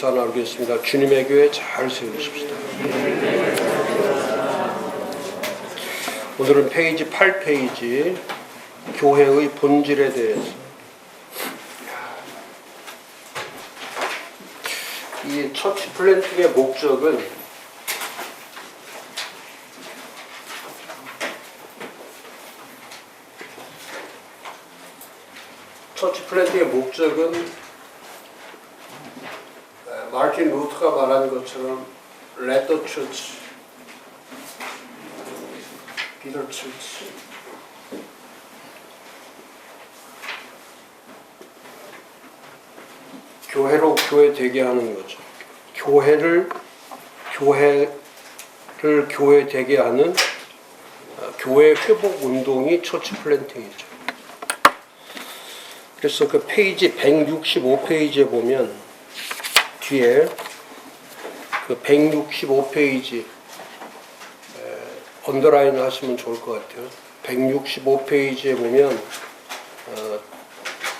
인사 나누겠습니다. 주님의 교회 잘 세우십시다. 오늘은 페이지 8페이지 교회의 본질에 대해서, 이 처치 플랜팅의 목적은 마르틴 루터가 말한 것처럼 Let the church be the church. 교회로 교회되게 하는 거죠. 교회를 교회되게 하는 교회 회복 운동이 처치 플랜팅이죠. 그래서 그 페이지 165페이지에 보면 뒤에 그 165페이지 언더라인 하시면 좋을 것 같아요. 165페이지에 보면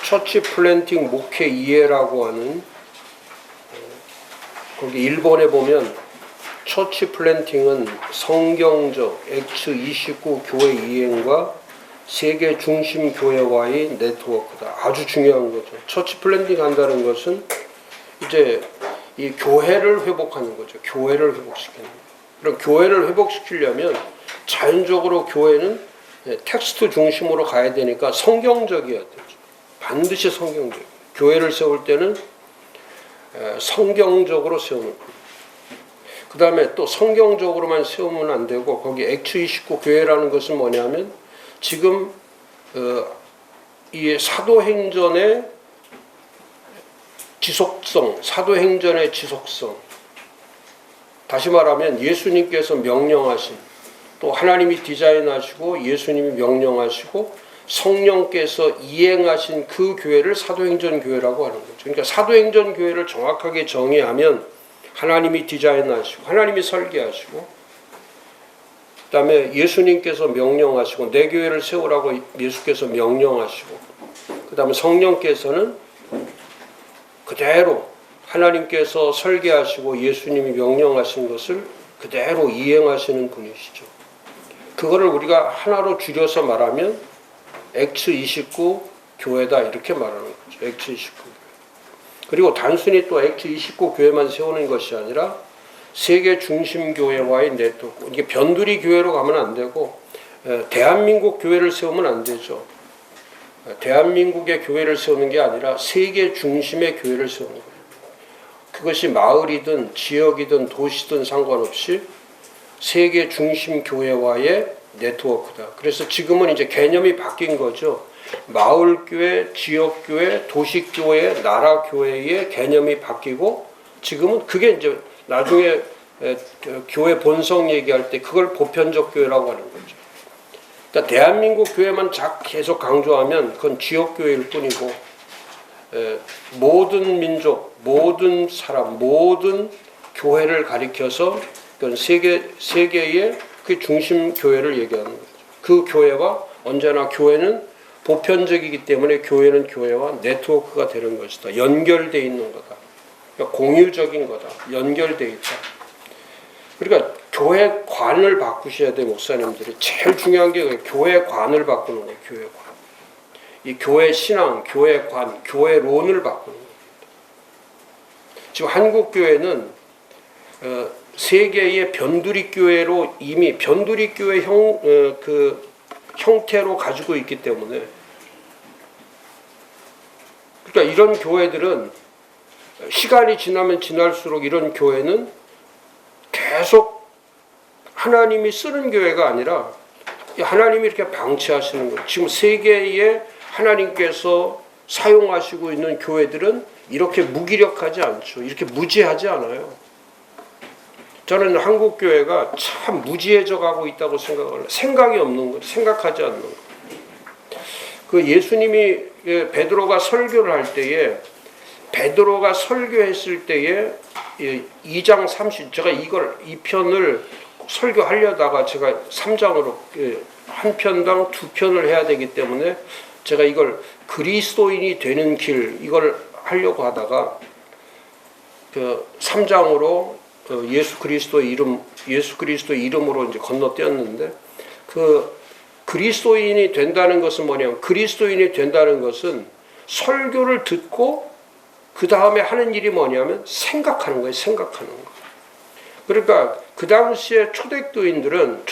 처치 플랜팅 목회 이해라고 하는, 거기 일본에 보면 처치 플랜팅은 성경적 액츠 29 교회 이행과 세계 중심 교회와의 네트워크다. 아주 중요한 거죠. 처치 플랜팅 한다는 것은 이제 이 교회를 회복하는 거죠. 교회를 회복시키는 거예요. 그럼 교회를 회복시키려면 자연적으로 교회는 텍스트 중심으로 가야 되니까 성경적이어야 되죠. 반드시 성경적. 교회를 세울 때는 성경적으로 세우는 거예요. 그 다음에 또 성경적으로만 세우면 안 되고, 거기 액츠 29 교회라는 것은 뭐냐면 지금 이 사도행전의 지속성, 사도행전의 지속성, 다시 말하면 예수님께서 명령하신, 또 하나님이 디자인하시고 예수님이 명령하시고 성령께서 이행하신 그 교회를 사도행전 교회라고 하는 거죠. 그러니까 사도행전 교회를 정확하게 정의하면 하나님이 디자인하시고 하나님이 설계하시고, 그 다음에 예수님께서 명령하시고 내 교회를 세우라고 예수께서 명령하시고, 그 다음에 성령께서는 그대로 하나님께서 설계하시고 예수님이 명령하신 것을 그대로 이행하시는 분이시죠. 그거를 우리가 하나로 줄여서 말하면 액츠 29 교회다, 이렇게 말하는 거죠. 액츠 29 교회. 그리고 단순히 또 액츠 29 교회만 세우는 것이 아니라 세계 중심 교회와의 네트워크. 이게 변두리 교회로 가면 안 되고 대한민국 교회를 세우면 안 되죠. 대한민국의 교회를 세우는 게 아니라 세계 중심의 교회를 세우는 거예요. 그것이 마을이든 지역이든 도시든 상관없이 세계 중심 교회와의 네트워크다. 그래서 지금은 이제 개념이 바뀐 거죠. 마을교회, 지역교회, 도시교회, 나라교회의 개념이 바뀌고, 지금은 그게 이제 나중에 교회 본성 얘기할 때 그걸 보편적 교회라고 하는 거죠. 그러니까 대한민국 교회만 계속 강조하면 그건 지역교회일 뿐이고, 모든 민족, 모든 사람, 모든 교회를 가리켜서 그건 세계의 그 중심 교회를 얘기하는 거죠. 그 교회와 언제나 교회는 보편적이기 때문에 교회는 교회와 네트워크가 되는 것이다. 연결되어 있는 거다. 그러니까 공유적인 거다. 연결되어 있다. 그러니까 교회관을 바꾸셔야 돼, 목사님들이. 제일 중요한 게 교회관을 바꾸는 거예요. 교회관. 이 교회 신앙, 교회관, 교회론을 바꾸는 겁니다. 지금 한국 교회는 세계의 변두리 교회로 이미 변두리 교회 형태로 가지고 있기 때문에, 그러니까 이런 교회들은 시간이 지나면 지날수록 이런 교회는 계속 하나님이 쓰는 교회가 아니라 하나님이 이렇게 방치하시는 거예요. 지금 세계에 하나님께서 사용하시고 있는 교회들은 이렇게 무기력하지 않죠. 이렇게 무지하지 않아요. 저는 한국 교회가 참 무지해져 가고 있다고 생각을, 생각이 없는 거예요. 생각하지 않는 거예요. 그 예수님이 베드로가 설교를 할 때에, 베드로가 설교했을 때에 2장 30, 제가 이 편을 설교하려다가 제가 3장으로 한 편당 2편을 해야 되기 때문에 제가 이걸 그리스도인이 되는 길, 이걸 하려고 하다가 그 3장으로 예수 그리스도의 이름으로 이제 건너뛰었는데, 그 그리스도인이 된다는 것은 뭐냐면, 그리스도인이 된다는 것은 설교를 듣고 그 다음에 하는 일이 뭐냐면 생각하는 거예요. 생각하는 거. 그러니까 그 당시에 초대교인들은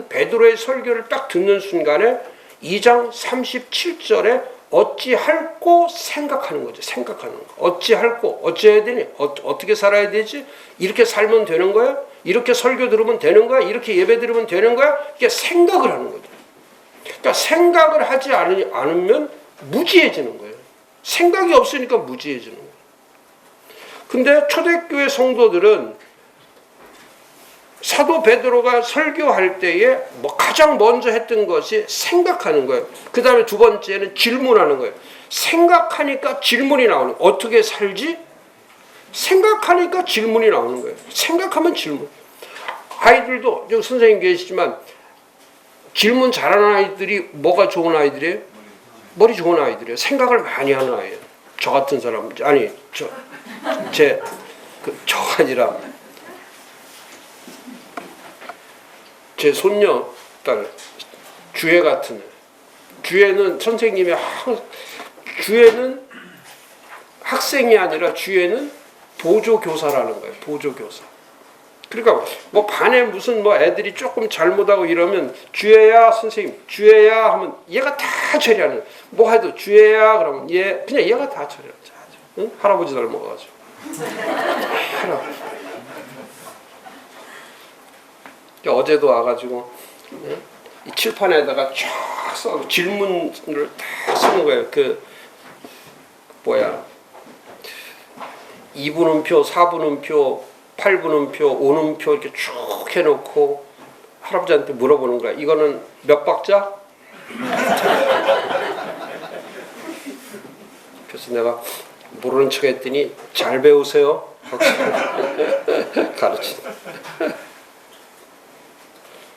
베드로의 설교를 딱 듣는 순간에 2장 37절에 어찌할꼬 생각하는 거죠. 생각하는 거. 어찌할꼬, 어찌해야 되니? 어떻게 살아야 되지? 이렇게 살면 되는 거야? 이렇게 설교 들으면 되는 거야? 이렇게 예배 들으면 되는 거야? 이게 생각을 하는 거죠. 그러니까 생각을 하지 않으면 무지해지는 거예요. 생각이 없으니까 무지해지는 거예요. 근데 초대교회 성도들은 사도 베드로가 설교할 때에 가장 먼저 했던 것이 생각하는 거예요. 그 다음에 두 번째는 질문하는 거예요. 생각하니까 질문이 나오는 거예요. 어떻게 살지? 생각하니까 질문이 나오는 거예요. 생각하면 질문. 아이들도, 여기 선생님 계시지만, 질문 잘하는 아이들이 뭐가 좋은 아이들이에요? 머리 좋은 아이들이에요. 생각을 많이 하는 아이예요. 저 같은 사람, 아니, 저 아니라, 제 손녀 딸, 주혜 같은 애. 주혜는 선생님이, 주혜는 학생이 아니라 주혜는 보조교사라는 거예요. 보조교사. 그러니까 뭐 반에 무슨 뭐 애들이 조금 잘못하고 이러면 주혜야 선생님, 주혜야 하면 얘가 다 처리하는. 뭐 해도 주혜야 그러면 그냥 얘가 다 처리하죠. 응? 할아버지 닮아가지고. 어제도 와가지고 이 칠판에다가 쫙 써 질문을 다 쓰는 거예요. 2분음표, 4분음표, 8분음표, 5분음표 이렇게 쭉 해놓고 할아버지한테 물어보는 거야. 이거는 몇 박자? 그래서 내가 모르는 척 했더니 잘 배우세요. 가르치다.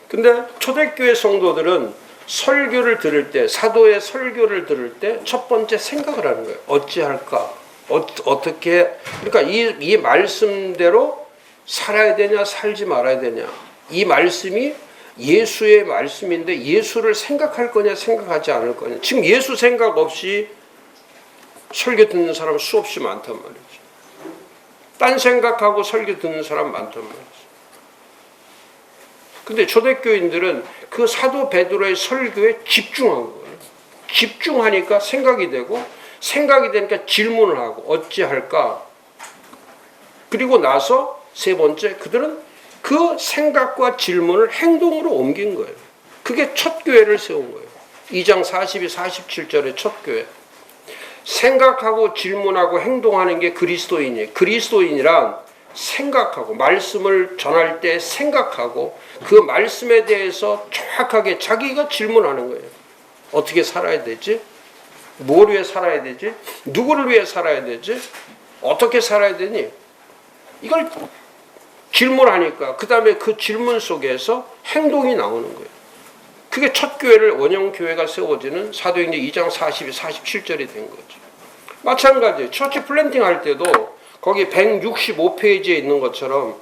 근데 초대교회 성도들은 설교를 들을 때, 사도의 설교를 들을 때 첫 번째 생각을 하는 거예요. 어찌할까? 어떻게, 그러니까 이 말씀대로 살아야 되냐, 살지 말아야 되냐. 이 말씀이 예수의 말씀인데 예수를 생각할 거냐, 생각하지 않을 거냐. 지금 예수 생각 없이 설교 듣는 사람 수없이 많단 말이죠. 딴 생각하고 설교 듣는 사람 많단 말이죠. 근데 초대교인들은 그 사도 베드로의 설교에 집중한 거예요. 집중하니까 생각이 되고, 생각이 되니까 질문을 하고, 어찌할까? 그리고 나서 세 번째, 그들은 그 생각과 질문을 행동으로 옮긴 거예요. 그게 첫 교회를 세운 거예요. 2장 42, 47절의 첫 교회. 생각하고 질문하고 행동하는 게 그리스도인이에요. 그리스도인이란 생각하고, 말씀을 전할 때 생각하고, 그 말씀에 대해서 정확하게 자기가 질문하는 거예요. 어떻게 살아야 되지? 뭘 위해 살아야 되지? 누구를 위해 살아야 되지? 어떻게 살아야 되니? 이걸 질문하니까 그 다음에 그 질문 속에서 행동이 나오는 거예요. 그게 첫 교회를 원형교회가 세워지는 사도행전 2장 42, 47절이 된 거죠. 마찬가지예요. 처치 플랜팅 할 때도 거기 165페이지에 있는 것처럼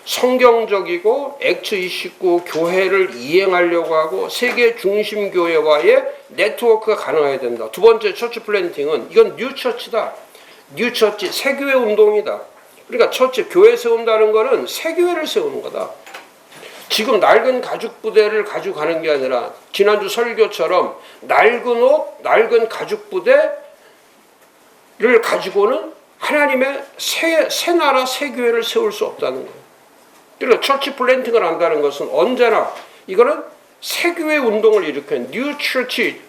성경적이고 액트 29 교회를 이행하려고 하고 세계 중심 교회와의 네트워크가 가능해야 된다. 두 번째 처치 플랜팅은 이건 뉴처치다. 뉴처치 새교회 운동이다. 그러니까 처치 교회 세운다는 거는 새교회를 세우는 거다. 지금 낡은 가죽 부대를 가지고 가는 게 아니라 지난주 설교처럼 낡은 옷, 낡은 가죽 부대를 가지고는 하나님의 새 나라, 새 교회를 세울 수 없다는 거예요. 그리고 처치 플랜팅을 한다는 것은 언제나 이거는 새 교회 운동을 일으키는 뉴 처치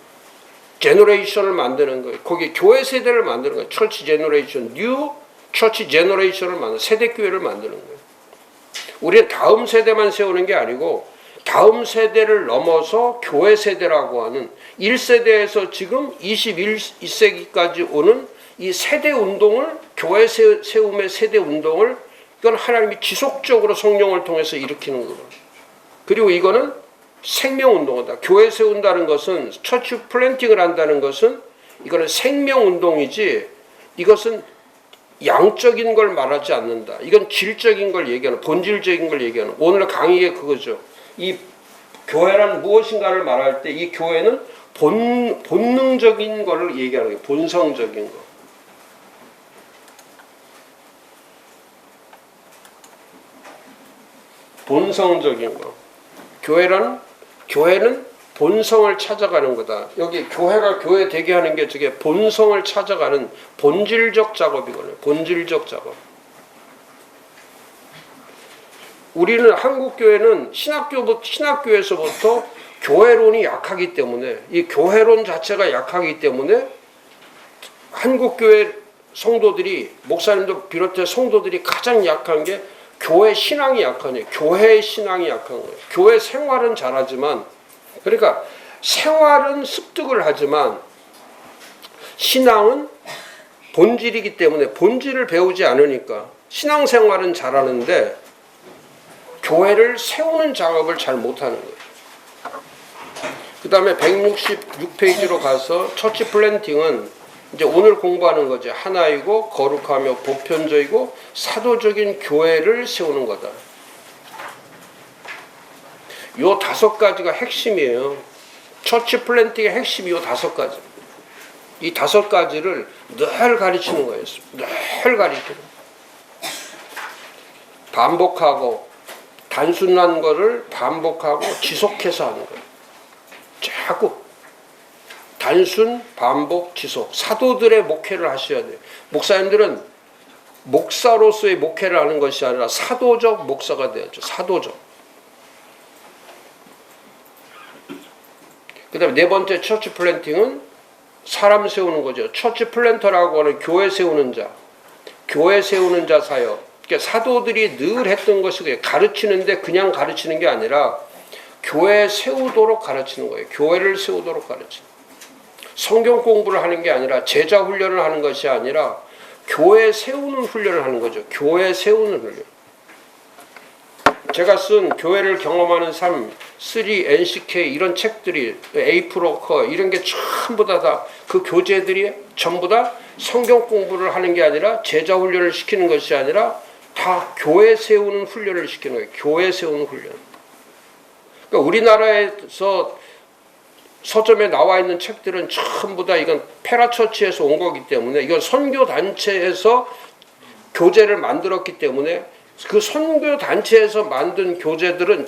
제너레이션을 만드는 거예요. 거기 교회 세대를 만드는 거예요. 처치 제너레이션, 뉴 처치 제너레이션을 만드는 세대 교회를 만드는 거예요. 우리는 다음 세대만 세우는 게 아니고 다음 세대를 넘어서 교회 세대라고 하는 1세대에서 지금 21세기까지 오는 이 세대 운동을, 교회 세움의 세대 운동을, 이건 하나님이 지속적으로 성령을 통해서 일으키는 거예요. 그리고 이거는 생명 운동이다. 교회 세운다는 것은, 처치 플랜팅을 한다는 것은 이거는 생명 운동이지, 이것은 양적인 걸 말하지 않는다. 이건 질적인 걸 얘기하는, 본질적인 걸 얘기하는. 오늘 강의의 그거죠. 이 교회란 무엇인가를 말할 때 이 교회는 본능적인 거를 얘기하는 거예요. 본성적인 거. 본성적인 거. 교회는 본성을 찾아가는 거다. 여기 교회가 교회 되게 하는 게 저게 본성을 찾아가는 본질적 작업이거든요. 본질적 작업. 우리는 한국 교회는 신학교에서부터 교회론이 약하기 때문에, 이 교회론 자체가 약하기 때문에 한국 교회 성도들이, 목사님도 비롯해 성도들이 가장 약한 게 교회 신앙이 약한 거예요. 교회 신앙이 약한 거예요. 교회 생활은 잘하지만, 그러니까 생활은 습득을 하지만 신앙은 본질이기 때문에 본질을 배우지 않으니까 신앙생활은 잘하는데 교회를 세우는 작업을 잘 못하는 거예요. 그 다음에 166페이지로 가서 처치 플랜팅은 이제 오늘 공부하는 거죠. 하나이고 거룩하며 보편적이고 사도적인 교회를 세우는 거다. 요 5가지가 핵심이에요. 처치 플랜팅의 핵심이 요 5가지. 이 5가지를 늘 가르치는 거예요. 늘 가르치는. 반복하고 단순한 거를 반복하고 지속해서 하는 거예요. 자꾸 단순, 반복, 지속. 사도들의 목회를 하셔야 돼요. 목사님들은 목사로서의 목회를 하는 것이 아니라 사도적 목사가 되었죠. 사도적. 그 다음에 4번째 처치 플랜팅은 사람 세우는 거죠. 처치 플랜터라고 하는 교회 세우는 자. 교회 세우는 자 사역. 그러니까 사도들이 늘 했던 것이 가르치는데 그냥 가르치는 게 아니라 교회 세우도록 가르치는 거예요. 교회를 세우도록 가르치는. 성경 공부를 하는 게 아니라 제자 훈련을 하는 것이 아니라 교회 세우는 훈련을 하는 거죠. 교회 세우는 훈련. 제가 쓴 교회를 경험하는 삶, 3, NCK 이런 책들이 에이프로커 이런 게 전부 다 그 교재들이 전부 다 성경 공부를 하는 게 아니라 제자 훈련을 시키는 것이 아니라 다 교회 세우는 훈련을 시키는 거예요. 교회 세우는 훈련. 그러니까 우리나라에서 서점에 나와 있는 책들은 전부 다 이건 페라처치에서 온 거기 때문에 이건 선교단체에서 교재를 만들었기 때문에 그 선교단체에서 만든 교재들은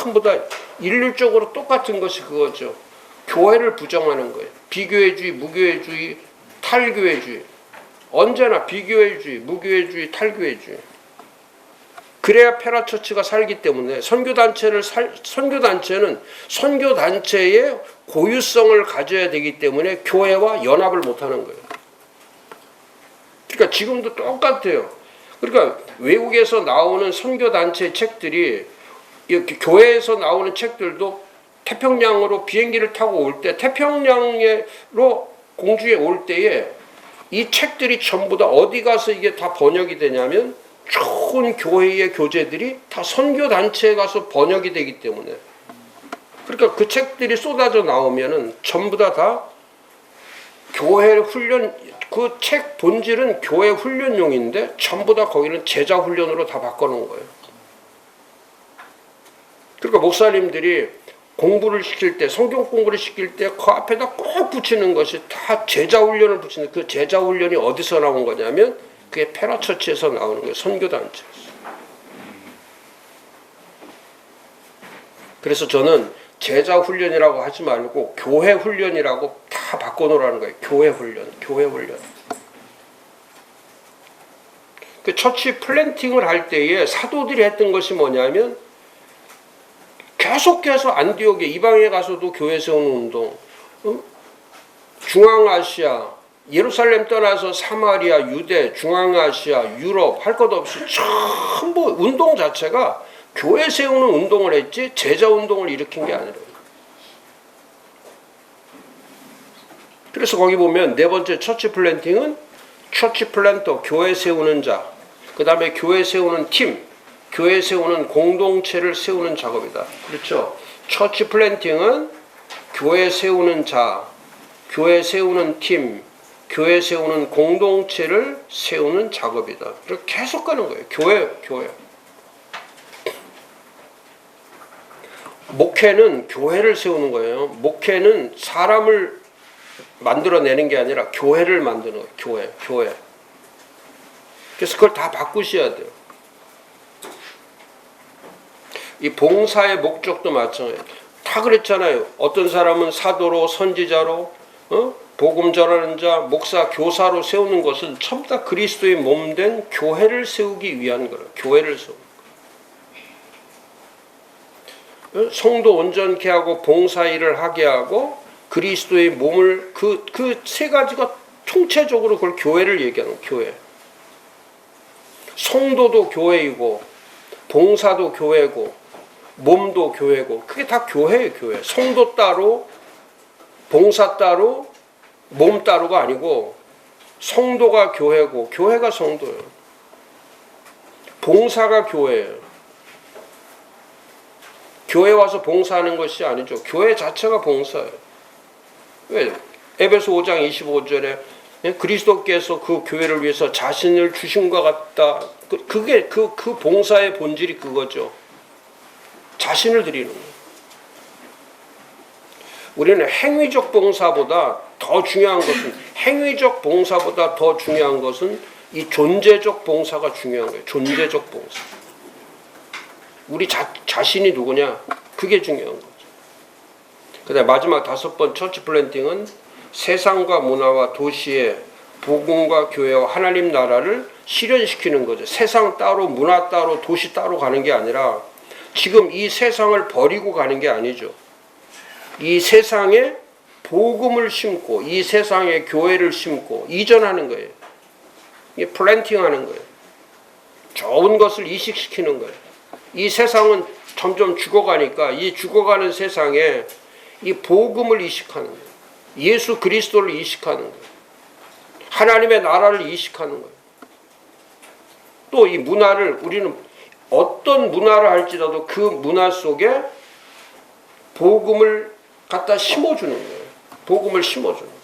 전부 다 일률적으로 똑같은 것이 그거죠. 교회를 부정하는 거예요. 비교회주의, 무교회주의, 탈교회주의. 언제나 비교회주의, 무교회주의, 탈교회주의. 그래야 페라처치가 살기 때문에 선교단체는 선교단체의 고유성을 가져야 되기 때문에 교회와 연합을 못하는 거예요. 그러니까 지금도 똑같아요. 그러니까 외국에서 나오는 선교단체 책들이 이렇게 교회에서 나오는 책들도 태평양으로 비행기를 타고 올 때 태평양으로 공주에 올 때에 이 책들이 전부 다 어디 가서 이게 다 번역이 되냐면 좋은 교회의 교재들이 다 선교단체에 가서 번역이 되기 때문에 그러니까 그 책들이 쏟아져 나오면은 전부 다 교회 훈련 그 책 본질은 교회 훈련용인데 전부 다 거기는 제자 훈련으로 다 바꿔놓은 거예요. 그러니까 목사님들이 공부를 시킬 때 성경 공부를 시킬 때 그 앞에다 꼭 붙이는 것이 다 제자 훈련을 붙이는 그 제자 훈련이 어디서 나온 거냐면 그게 페라처치에서 나오는 거예요. 선교단체에서. 그래서 저는 제자 훈련이라고 하지 말고 교회 훈련이라고 다 바꿔놓으라는 거예요. 교회 훈련, 교회 훈련. 그 처치 플랜팅을 할 때에 사도들이 했던 것이 뭐냐면 계속해서 안디옥에 이방에 가서도 교회 세우는 운동, 중앙아시아, 예루살렘 떠나서 사마리아, 유대, 중앙아시아, 유럽 할 것 없이 전부 운동 자체가 교회 세우는 운동을 했지 제자 운동을 일으킨 게 아니라. 그래서 거기 보면 4번째 처치 플랜팅은 처치 플랜터, 교회 세우는 자, 그 다음에 교회 세우는 팀, 교회 세우는 공동체를 세우는 작업이다. 그렇죠? 처치 플랜팅은 교회 세우는 자, 교회 세우는 팀, 교회 세우는 공동체를 세우는 작업이다. 그렇게 계속 가는 거예요. 교회. 목회는 교회를 세우는 거예요. 목회는 사람을 만들어내는 게 아니라 교회를 만드는 거예요. 교회. 그래서 그걸 다 바꾸셔야 돼요. 이 봉사의 목적도 마찬가지예요. 다 그랬잖아요. 어떤 사람은 사도로, 선지자로, 복음 전하는 자, 목사, 교사로 세우는 것은 전부 다 그리스도의 몸된 교회를 세우기 위한 거예요. 교회를 세우는 거예요. 성도 온전케 하고 봉사일을 하게 하고 그리스도의 몸을 그 세 가지가 총체적으로 그걸 교회를 얘기하는 거예요. 교회. 성도도 교회이고 봉사도 교회고 몸도 교회고 그게 다 교회예요. 교회. 성도 따로 봉사 따로 몸 따로가 아니고 성도가 교회고 교회가 성도예요. 봉사가 교회예요. 교회 와서 봉사하는 것이 아니죠. 교회 자체가 봉사예요. 왜? 에베소 5장 25절에 그리스도께서 그 교회를 위해서 자신을 주신 것 같다. 그게 그 봉사의 본질이 그거죠. 자신을 드리는 거예요. 우리는 행위적 봉사보다 더 중요한 것은 이 존재적 봉사가 중요한 거예요. 존재적 봉사. 우리 자신이 누구냐? 그게 중요한 거죠. 그다음에 마지막 5번 처치 플랜팅은 세상과 문화와 도시의 복음과 교회와 하나님 나라를 실현시키는 거죠. 세상 따로 문화 따로 도시 따로 가는 게 아니라 지금 이 세상을 버리고 가는 게 아니죠. 이 세상에 복음을 심고 이 세상에 교회를 심고 이전하는 거예요. 이게 플랜팅하는 거예요. 좋은 것을 이식시키는 거예요. 이 세상은 점점 죽어가니까 이 죽어가는 세상에 이 복음을 이식하는 거예요. 예수 그리스도를 이식하는 거예요. 하나님의 나라를 이식하는 거예요. 또 이 문화를 우리는 어떤 문화를 할지라도 그 문화 속에 복음을 갖다 심어주는 거예요. 복음을 심어주는 거예요.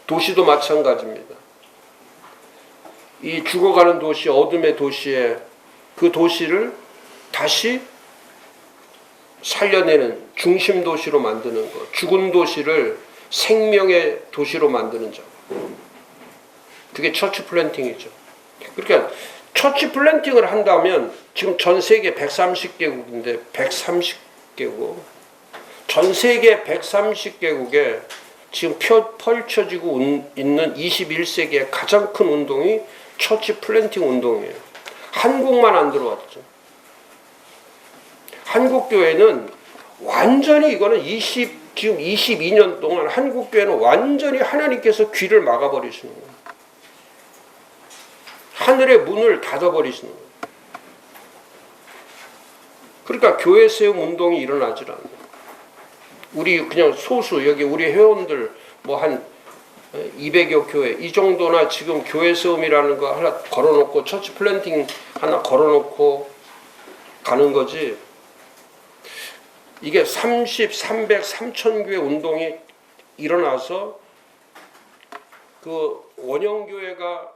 도시도 마찬가지입니다. 이 죽어가는 도시, 어둠의 도시에 그 도시를 다시 살려내는 중심 도시로 만드는 것, 죽은 도시를 생명의 도시로 만드는 작업. 그게 처치 플랜팅이죠. 그러니까 처치 플랜팅을 한다면 지금 전 세계 130개국인데 130개국 전 세계 130개국에 지금 펼쳐지고 있는 21세기의 가장 큰 운동이 처치 플랜팅 운동이에요. 한국만 안 들어왔죠. 한국교회는 완전히 이거는 지금 22년 동안 한국교회는 완전히 하나님께서 귀를 막아버리시는 거예요. 하늘의 문을 닫아버리시는 거예요. 그러니까 교회 세움 운동이 일어나질 않아요. 우리 그냥 소수 여기 우리 회원들 뭐 한 200여 교회 이 정도나 지금 교회 세움이라는 거 하나 걸어놓고 처치 플랜팅 하나 걸어놓고 가는 거지. 이게 30, 300, 3,000교회 운동이 일어나서 그 원형교회가